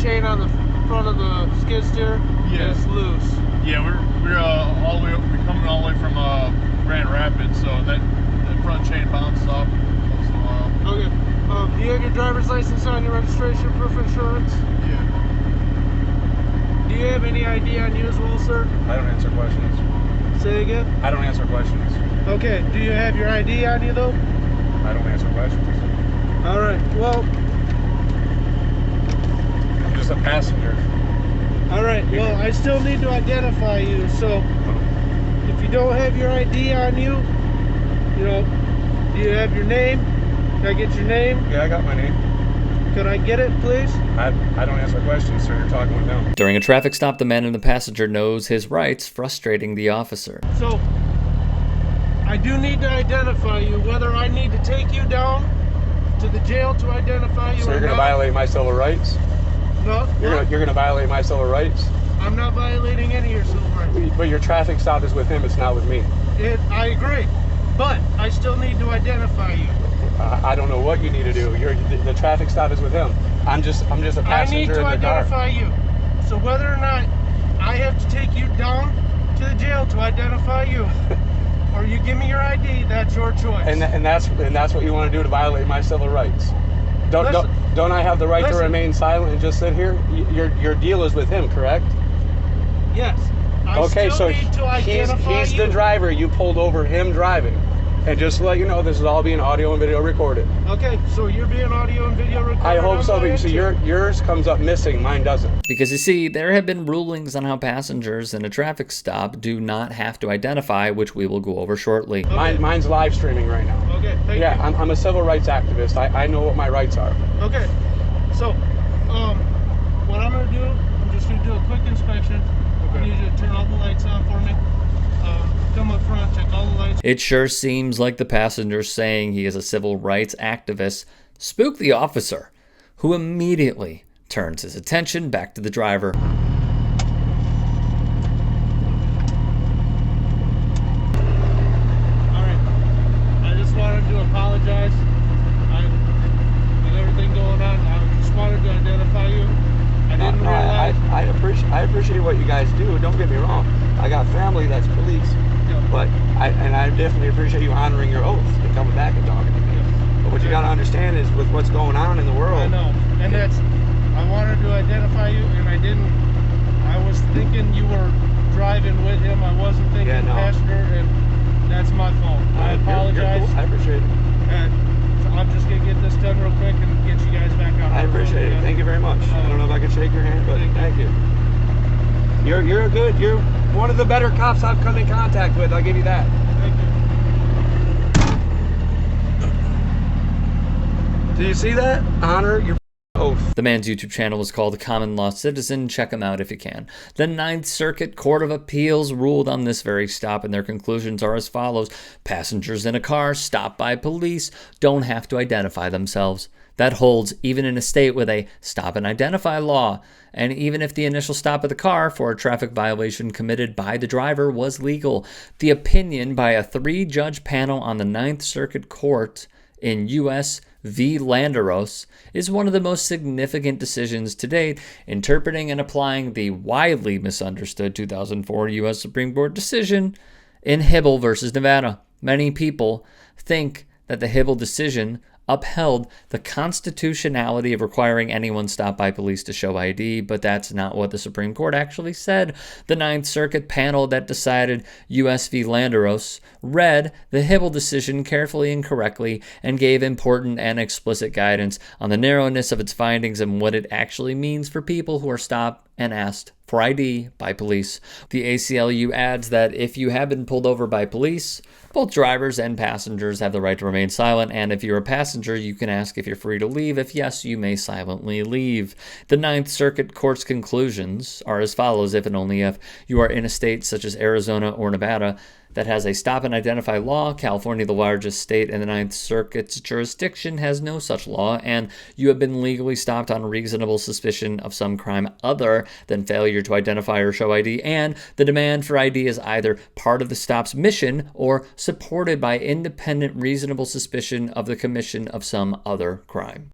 chain on the front of the skid steer is loose. Yeah, we're all the way up. We're coming all the way from Grand Rapids, so that front chain bounces off once in a while. Okay. Do you have your driver's license on your registration, proof of insurance? Yeah. Do you have any ID on you as well, sir? I don't answer questions. Say again? I don't answer questions. Okay. Do you have your ID on you though? I don't answer questions. All right. Well. I'm just a passenger. All right. Well, I still need to identify you. So, if you don't have your ID on you, you know, do you have your name? Can I get your name? Yeah, I got my name. Could I get it, please? I don't answer questions, sir. You're talking with them. During a traffic stop, the man in the passenger knows his rights, frustrating the officer. So, I do need to identify you, whether I need to take you down to the jail to identify you So you're going to violate my civil rights? No. You're going to violate my civil rights? I'm not violating any of your civil rights. But your traffic stop is with him, it's not with me. I agree, but I still need to identify you. I don't know what you need to do. The traffic stop is with him. I'm just a passenger in the car. I need to identify you. So whether or not I have to take you down to the jail to identify you, or you give me your ID, that's your choice. And that's what you want to do to violate my civil rights. Don't I have the right to remain silent and just sit here? Your deal is with him, correct? Yes. Okay, so he's the driver. You pulled over him driving. And just to let you know, this is all being audio and video recorded. Okay, so you're being audio and video recorded? I hope so, because yours comes up missing, mine doesn't. Because you see, there have been rulings on how passengers in a traffic stop do not have to identify, which we will go over shortly. Okay. Mine's live streaming right now. Okay, thank you. Yeah, I'm a civil rights activist. I know what my rights are. Okay, so what I'm going to do, I'm just going to do a quick inspection. Okay. I need you to turn all the lights on for me. Come up front, check all the lights. It sure seems like the passenger saying he is a civil rights activist spooked the officer, who immediately turns his attention back to the driver. All right, I just wanted to apologize. With everything going on, I just wanted to identify you. I didn't realize. I appreciate what you guys do. Don't get me wrong. I got family that's police. But I definitely appreciate you honoring your oath and coming back and talking to me. But what you got to understand is with what's going on in the world. I know, and I wanted to identify you, and I didn't. I was thinking you were driving with him. I wasn't thinking passenger, and that's my fault. I apologize. Cool. I appreciate it. And so I'm just gonna get this done real quick and get you guys back out. I appreciate it. Thank you very much. I don't know if I can shake your hand, but thank you. You're one of the better cops I've come in contact with. I'll give you that. Thank you. Do you see that? Honor your oath. The man's YouTube channel is called Common Law Citizen. Check him out if you can. The Ninth Circuit Court of Appeals ruled on this very stop, and their conclusions are as follows. Passengers in a car stopped by police don't have to identify themselves. That holds even in a state with a stop and identify law, and even if the initial stop of the car for a traffic violation committed by the driver was legal. The opinion by a 3-judge panel on the Ninth Circuit Court in U.S. v. Landeros is one of the most significant decisions to date, interpreting and applying the widely misunderstood 2004 U.S. Supreme Court decision in Hibble versus Nevada. Many people think that the Hibble decision upheld the constitutionality of requiring anyone stopped by police to show ID, but that's not what the Supreme Court actually said. The Ninth Circuit panel that decided U.S. v. Landeros read the Hibble decision carefully and correctly and gave important and explicit guidance on the narrowness of its findings and what it actually means for people who are stopped and asked for ID by police. The ACLU adds that if you have been pulled over by police, both drivers and passengers have the right to remain silent, and if you're a passenger, you can ask if you're free to leave. If yes, you may silently leave. The Ninth Circuit Court's conclusions are as follows: if and only if you are in a state such as Arizona or Nevada that has a stop and identify law, California, the largest state in the Ninth Circuit's jurisdiction, has no such law, and you have been legally stopped on reasonable suspicion of some crime other than failure to identify or show ID, and the demand for ID is either part of the stop's mission or supported by independent reasonable suspicion of the commission of some other crime.